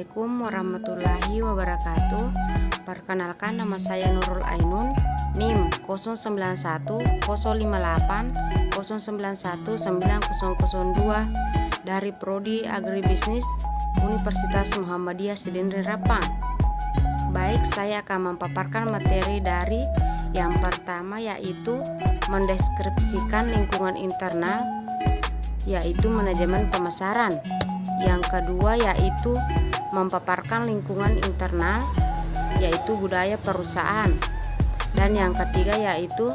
Assalamualaikum warahmatullahi wabarakatuh. Perkenalkan, nama saya Nurul Ainun, NIM 091058091902 dari Prodi Agribisnis Universitas Muhammadiyah Sidindri Rapang. Baik, saya akan memaparkan materi dari yang pertama, yaitu mendeskripsikan lingkungan internal, yaitu manajemen pemasaran. Yang kedua yaitu memaparkan lingkungan internal, yaitu budaya perusahaan. Dan yang ketiga yaitu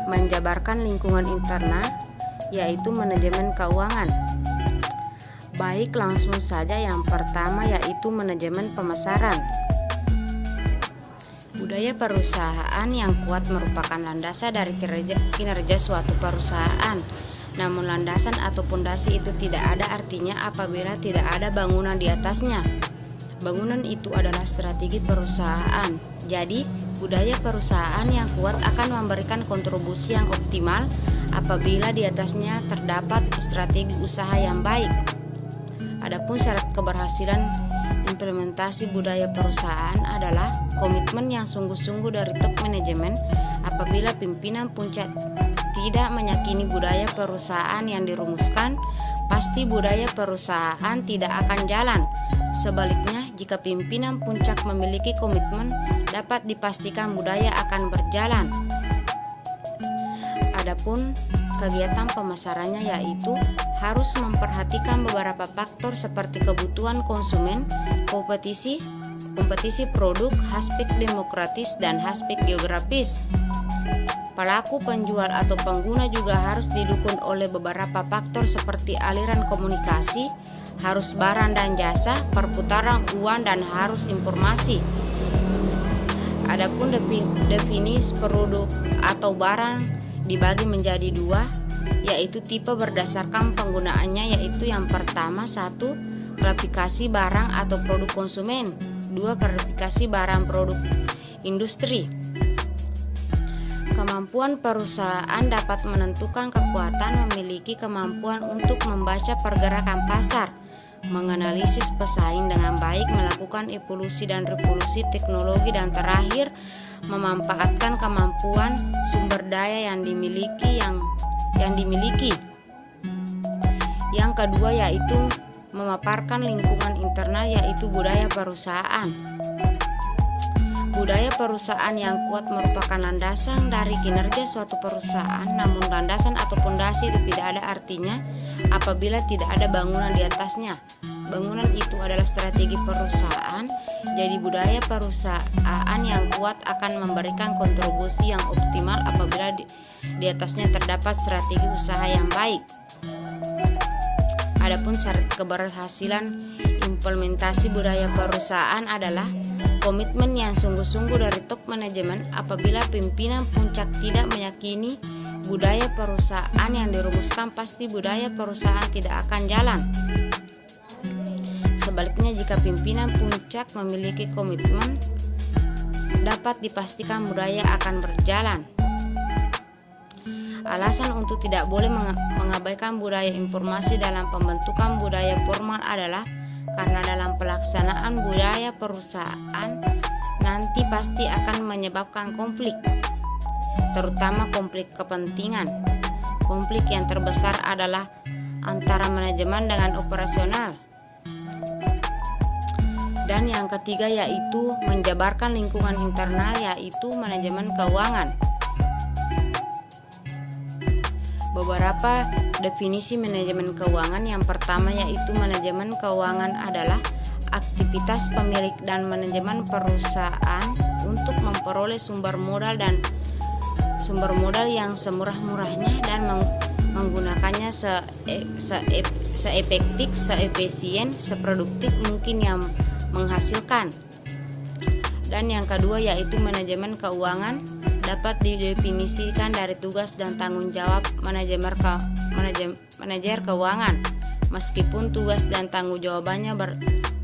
menjabarkan lingkungan internal, yaitu manajemen keuangan. Baik, langsung saja. Yang pertama yaitu manajemen pemasaran. Budaya perusahaan yang kuat merupakan landasan dari kinerja suatu perusahaan. Namun landasan atau pondasi itu tidak ada artinya apabila tidak ada bangunan di atasnya. Bangunan itu adalah strategi perusahaan. Jadi, budaya perusahaan yang kuat akan memberikan kontribusi yang optimal apabila di atasnya terdapat strategi usaha yang baik. Adapun syarat keberhasilan implementasi budaya perusahaan adalah komitmen yang sungguh-sungguh dari top manajemen. Apabila pimpinan puncak tidak meyakini budaya perusahaan yang dirumuskan, pasti budaya perusahaan tidak akan jalan. Sebaliknya, jika pimpinan puncak memiliki komitmen, dapat dipastikan budaya akan berjalan. Adapun kegiatan pemasarannya yaitu harus memperhatikan beberapa faktor seperti kebutuhan konsumen, kompetisi produk, aspek demokratis, dan aspek geografis. Pelaku penjual atau pengguna juga harus didukung oleh beberapa faktor seperti aliran komunikasi, harus barang dan jasa, perputaran uang, dan harus informasi. Adapun definisi produk atau barang dibagi menjadi dua, yaitu tipe berdasarkan penggunaannya, yaitu yang pertama 1. Klasifikasi barang atau produk konsumen. 2. Klasifikasi barang produk industri. Kemampuan perusahaan dapat menentukan kekuatan memiliki kemampuan untuk membaca pergerakan pasar, menganalisis pesaing dengan baik, melakukan evolusi dan revolusi teknologi, dan terakhir memanfaatkan kemampuan sumber daya yang dimiliki. Yang kedua yaitu memaparkan lingkungan internal, yaitu budaya perusahaan. Budaya perusahaan yang kuat merupakan landasan dari kinerja suatu perusahaan. Namun landasan atau pondasi itu tidak ada artinya apabila tidak ada bangunan di atasnya. Bangunan itu adalah strategi perusahaan. Jadi budaya perusahaan yang kuat akan memberikan kontribusi yang optimal apabila di atasnya terdapat strategi usaha yang baik. Adapun syarat keberhasilan implementasi budaya perusahaan adalah komitmen yang sungguh-sungguh dari top manajemen. Apabila pimpinan puncak tidak meyakini budaya perusahaan yang dirumuskan, pasti budaya perusahaan tidak akan jalan. Sebaliknya, jika pimpinan puncak memiliki komitmen, dapat dipastikan budaya akan berjalan. Alasan untuk tidak boleh mengabaikan budaya informasi dalam pembentukan budaya formal adalah karena dalam pelaksanaan budaya perusahaan nanti pasti akan menyebabkan konflik, terutama konflik kepentingan. Konflik yang terbesar adalah antara manajemen dengan operasional. Dan yang ketiga yaitu menjabarkan lingkungan internal, yaitu manajemen keuangan. Beberapa definisi manajemen keuangan. Yang pertama yaitu manajemen keuangan adalah aktivitas pemilik dan manajemen perusahaan untuk memperoleh sumber modal yang semurah-murahnya dan menggunakannya seefektif, seefisien, seproduktif mungkin yang menghasilkan. Dan yang kedua yaitu manajemen keuangan dapat didefinisikan dari tugas dan tanggung jawab manajer keuangan. Meskipun tugas dan tanggung jawabannya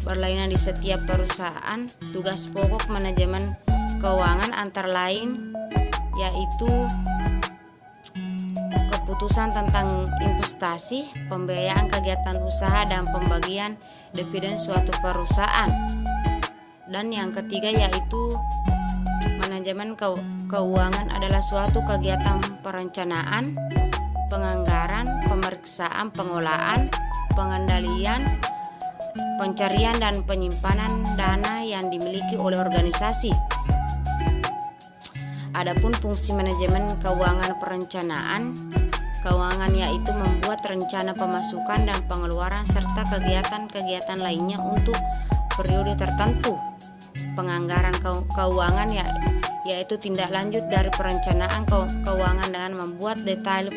berlainan di setiap perusahaan, tugas pokok manajemen keuangan antara lain yaitu keputusan tentang investasi, pembiayaan kegiatan usaha, dan pembagian dividen suatu perusahaan. Dan yang ketiga yaitu manajemen keuangan adalah suatu kegiatan perencanaan, penganggaran, pemeriksaan, pengolahan, pengendalian, pencarian, dan penyimpanan dana yang dimiliki oleh organisasi. Adapun fungsi manajemen keuangan perencanaan keuangan yaitu membuat rencana pemasukan dan pengeluaran serta kegiatan-kegiatan lainnya untuk periode tertentu. Penganggaran keuangan yaitu tindak lanjut dari perencanaan keuangan dengan membuat detail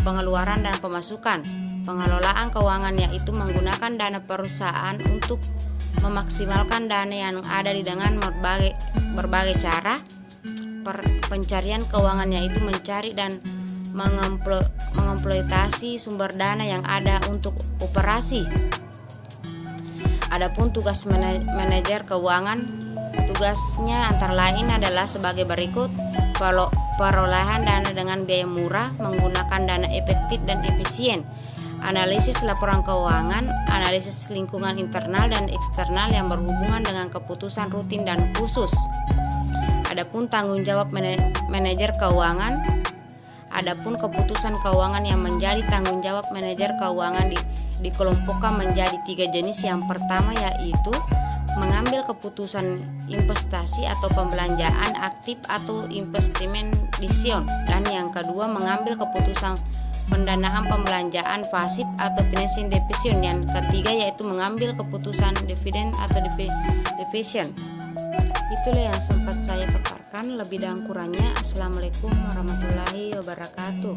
pengeluaran dan pemasukan. Pengelolaan keuangan yaitu menggunakan dana perusahaan untuk memaksimalkan dana yang ada dengan berbagai cara. Pencarian keuangan yaitu mencari dan mengeksploitasi sumber dana yang ada untuk operasi. Adapun tugas manajer keuangan, tugasnya antara lain adalah sebagai berikut: perolehan dana dengan biaya murah, menggunakan dana efektif dan efisien, analisis laporan keuangan, analisis lingkungan internal dan eksternal yang berhubungan dengan keputusan rutin dan khusus. Adapun tanggung jawab manajer keuangan, adapun keputusan keuangan yang menjadi tanggung jawab manajer keuangan dikelompokkan menjadi 3 jenis. Yang pertama yaitu mengambil keputusan investasi atau pembelanjaan aktif atau investment decision, dan yang kedua mengambil keputusan pendanaan pembelanjaan pasif atau financing decision. Yang ketiga yaitu mengambil keputusan dividen atau division. Itulah yang sempat saya paparkan. Lebih dan kurangnya, Assalamualaikum warahmatullahi wabarakatuh.